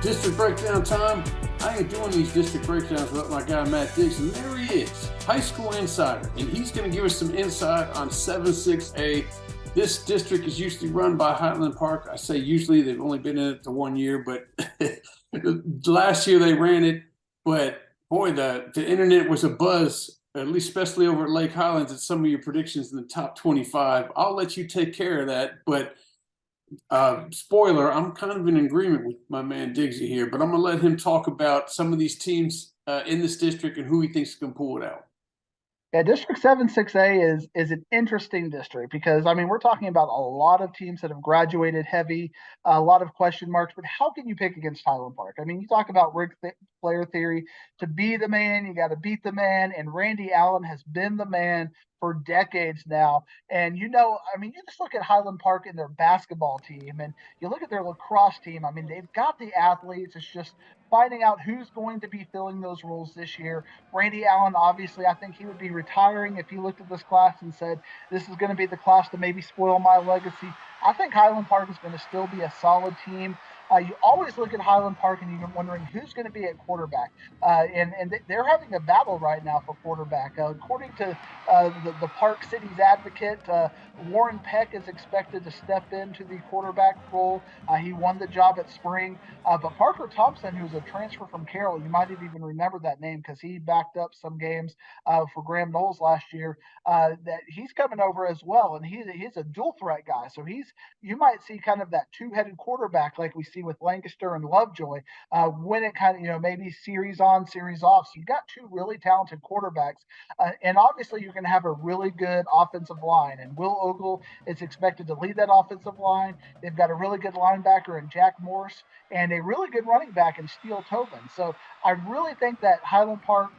District breakdown time. I ain't doing these district breakdowns without my guy Matt Diggs, and there he is, high school insider, and he's going to give us some insight on 7-6A. This district is usually run by Highland Park. I say usually, they've only been in it for 1 year, but last year they ran it. But boy, the internet was a buzz, at least especially over at Lake Highlands, at some of your predictions in the top 25. I'll let you take care of that, but spoiler, I'm kind of in agreement with my man Diggsy here, but I'm going to let him talk about some of these teams in this district and who he thinks can pull it out. Yeah, District 7-6A is an interesting district because I mean we're talking about a lot of teams that have graduated heavy, a lot of question marks. But how can you pick against Highland Park? I mean, you talk about player theory. To be the man, you got to beat the man, and Randy Allen has been the man for decades now. And I mean, you just look at Highland Park and their basketball team, and you look at their lacrosse team. I mean, they've got the athletes. It's just finding out who's going to be filling those roles this year. Randy Allen, obviously, I think he would be retiring if he looked at this class and said, this is going to be the class to maybe spoil my legacy. I think Highland Park is going to still be a solid team. You always look at Highland Park and you're wondering who's going to be at quarterback. And they're having a battle right now for quarterback. According to the Park City's advocate, Warren Peck is expected to step into the quarterback role. He won the job at Spring. But Parker Thompson, who's a transfer from Carroll, you might have even remembered that name because he backed up some games for Graham Knowles last year. That he's coming over as well, and he's a dual threat guy. So you might see kind of that two-headed quarterback like we see with Lancaster and Lovejoy, when it kind of maybe series on, series off. So you've got two really talented quarterbacks, and obviously you're going to have a really good offensive line. And Will Ogle is expected to lead that offensive line. They've got a really good linebacker in Jack Morse and a really good running back in Steele Tobin. So I really think that Highland Park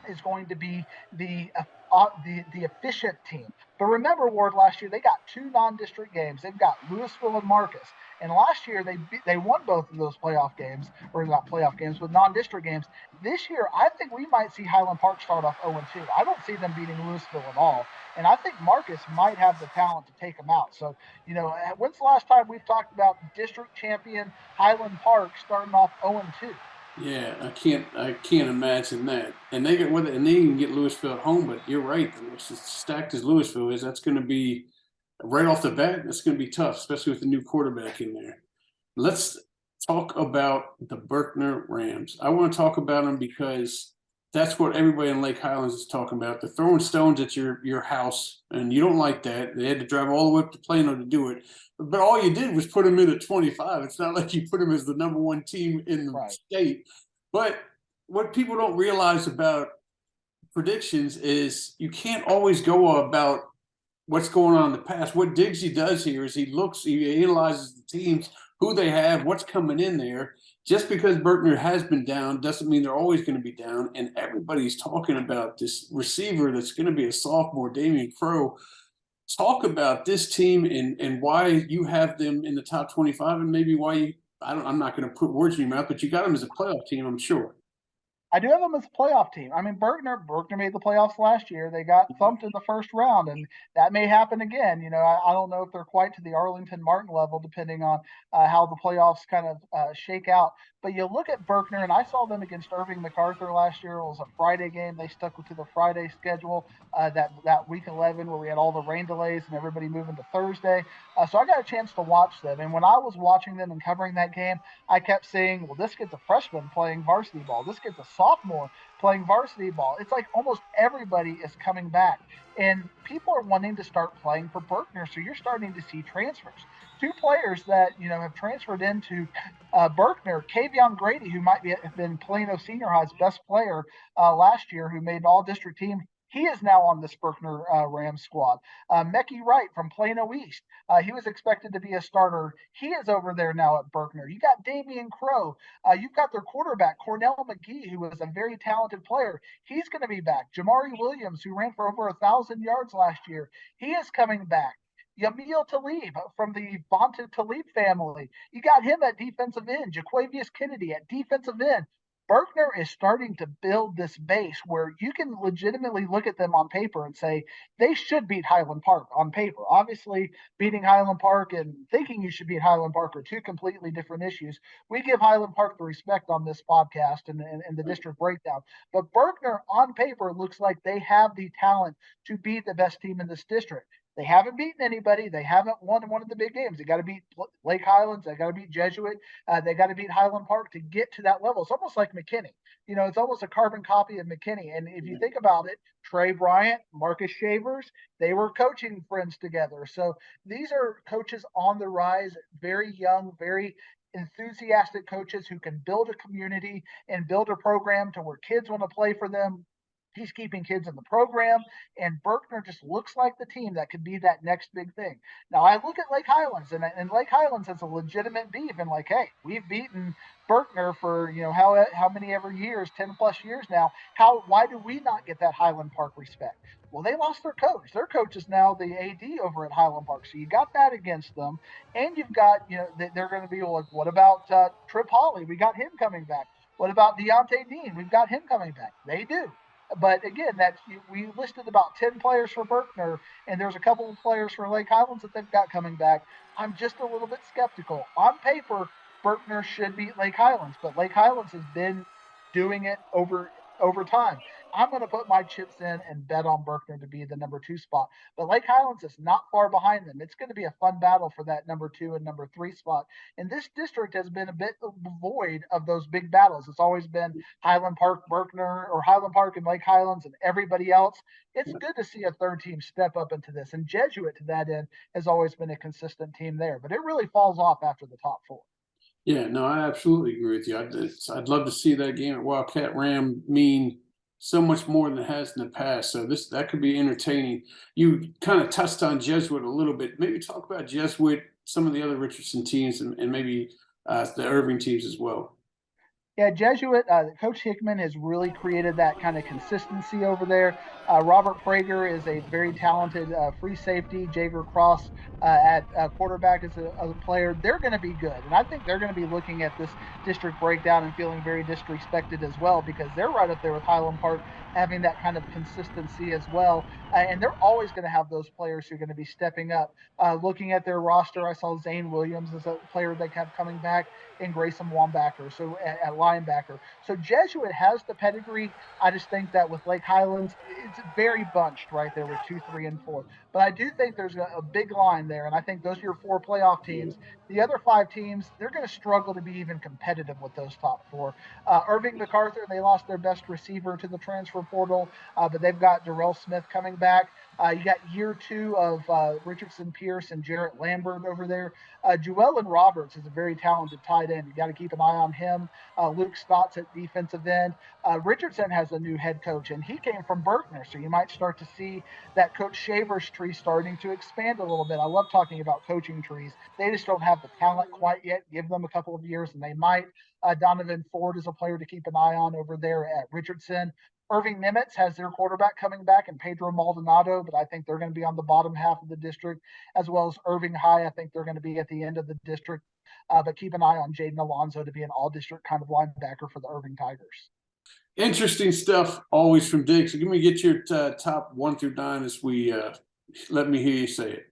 is going to be the efficient team. But remember, Ward, last year they got two non-district games. They've got Louisville and Marcus, and last year they won both of those playoff games, or not playoff games, but non-district games. This year, I think we might see Highland Park start off 0-2. I don't see them beating Louisville at all, and I think Marcus might have the talent to take them out. So, when's the last time we've talked about district champion Highland Park starting off 0-2? Yeah, I can't imagine that. And they get with it, and they can get Louisville at home. But you're right, as stacked as Louisville is, that's going to be right off the bat. That's going to be tough, especially with the new quarterback in there. Let's talk about the Berkner Rams. I want to talk about them because that's what everybody in Lake Highlands is talking about. They're throwing stones at your house, and you don't like that. They had to drive all the way up to Plano to do it. But all you did was put them in at 25. It's not like you put them as the number one team in the state. But what people don't realize about predictions is you can't always go about what's going on in the past. What Diggsy does here is he analyzes the teams, who they have, what's coming in there. Just because Berkner has been down doesn't mean they're always going to be down. And everybody's talking about this receiver that's going to be a sophomore, Damian Crow. Talk about this team and why you have them in the top 25, and maybe why I'm not going to put words in your mouth, but you got them as a playoff team, I'm sure. I do have them as a playoff team. I mean, Berkner made the playoffs last year. They got thumped in the first round, and that may happen again. I don't know if they're quite to the Arlington Martin level, depending on how the playoffs kind of shake out. But you look at Berkner, and I saw them against Irving MacArthur last year. It was a Friday game. They stuck to the Friday schedule that week 11 where we had all the rain delays and everybody moving to Thursday. So I got a chance to watch them. And when I was watching them and covering that game, I kept saying, well, this kid's a freshman playing varsity ball. This kid's a sophomore playing varsity ball. It's like almost everybody is coming back. And people are wanting to start playing for Berkner. So you're starting to see transfers. Two players that, have transferred into Berkner, Kavion Grady, who might have been Plano Senior High's best player last year, who made an all-district team. He is now on this Berkner Rams squad. Mecky Wright from Plano East. He was expected to be a starter. He is over there now at Berkner. You got Damian Crow. You've got their quarterback, Cornell McGee, who was a very talented player. He's going to be back. Jamari Williams, who ran for over 1,000 yards last year, he is coming back. Yamil Talib from the vaunted Talib family. You got him at defensive end. Jaquavius Kennedy at defensive end. Berkner is starting to build this base where you can legitimately look at them on paper and say they should beat Highland Park on paper. Obviously, beating Highland Park and thinking you should beat Highland Park are two completely different issues. We give Highland Park the respect on this podcast and the district breakdown. But Berkner on paper looks like they have the talent to beat the best team in this district. They haven't beaten anybody. They haven't won one of the big games. They got to beat Lake Highlands. They got to beat Jesuit. They got to beat Highland Park to get to that level. It's almost like McKinney. It's almost a carbon copy of McKinney. And if you think about it, Trey Bryant, Marcus Shavers, they were coaching friends together. So these are coaches on the rise, very young, very enthusiastic coaches who can build a community and build a program to where kids want to play for them. He's keeping kids in the program, and Berkner just looks like the team that could be that next big thing. Now, I look at Lake Highlands, and Lake Highlands has a legitimate beef, and like, hey, we've beaten Berkner for how many ever years, 10+ years now. Why do we not get that Highland Park respect? Well, they lost their coach. Their coach is now the AD over at Highland Park, so you got that against them, and you've got they're going to be like, what about Trip Hawley? We got him coming back. What about Deontay Dean? We've got him coming back. They do. But again, we listed about 10 players for Berkner, and there's a couple of players for Lake Highlands that they've got coming back. I'm just a little bit skeptical. On paper, Berkner should beat Lake Highlands, but Lake Highlands has been doing it over time. I'm going to put my chips in and bet on Berkner to be the number 2 spot. But Lake Highlands is not far behind them. It's going to be a fun battle for that number 2 and number 3 spot. And this district has been a bit void of those big battles. It's always been Highland Park, Berkner, or Highland Park and Lake Highlands and everybody else. It's good to see a third team step up into this. And Jesuit, to that end, has always been a consistent team there. But it really falls off after the top 4. Yeah, no, I absolutely agree with you. I'd love to see that game at Wildcat Ram mean so much more than it has in the past. So that could be entertaining. You kind of touched on Jesuit a little bit. Maybe talk about Jesuit, some of the other Richardson teams, and maybe the Irving teams as well. Yeah, Jesuit, Coach Hickman has really created that kind of consistency over there. Robert Prager is a very talented free safety. Jager Cross at quarterback is a player. They're going to be good. And I think they're going to be looking at this district breakdown and feeling very disrespected as well, because they're right up there with Highland Park, having that kind of consistency as well. And they're always going to have those players who are going to be stepping up. Looking at their roster, I saw Zane Williams as a player they kept coming back, and Grayson Wambacker, so at linebacker. So Jesuit has the pedigree. I just think that with Lake Highlands, it's very bunched right there with 2, 3, and 4. But I do think there's a big line there, and I think those are your 4 playoff teams. The other 5 teams, they're going to struggle to be even competitive with those top 4. Irving MacArthur, they lost their best receiver to the transfer portal, but they've got Darrell Smith coming back. You got year 2 of Richardson Pierce and Jarrett Lambert over there. Jewellen Roberts is a very talented tight end. You got to keep an eye on him. Luke Stotts at defensive end. Richardson has a new head coach, and he came from Berkner, so you might start to see that Coach Shavers tree starting to expand a little bit. I love talking about coaching trees. They just don't have the talent quite yet. Give them a couple of years, and they might. Donovan Ford is a player to keep an eye on over there at Richardson. Irving Nimitz has their quarterback coming back, and Pedro Maldonado, but I think they're going to be on the bottom half of the district, as well as Irving High. I think they're going to be at the end of the district. But keep an eye on Jaden Alonzo to be an all-district kind of linebacker for the Irving Tigers. Interesting stuff always from Dick. So give me your top 1 through 9 as we let me hear you say it.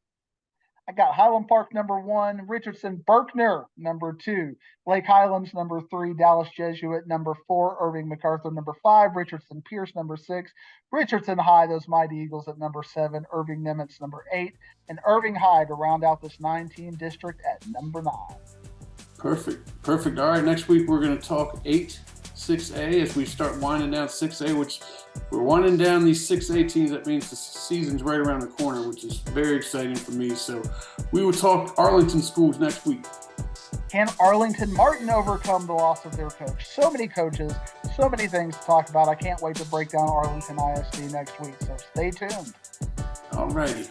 I got Highland Park number 1, Richardson Berkner number 2, Lake Highlands number 3, Dallas Jesuit number 4, Irving MacArthur number 5, Richardson Pierce number 6, Richardson High, those Mighty Eagles at number 7, Irving Nimitz number 8, and Irving High to round out this 9-team district at number 9. Perfect. All right, next week we're going to talk 6A as we start winding down 6A, which we're winding down these 6A teams. That means the season's right around the corner, which is very exciting for me. So we will talk Arlington schools next week. Can Arlington Martin overcome the loss of their coach? So many coaches, so many things to talk about. I can't wait to break down Arlington ISD next week, so stay tuned. All righty.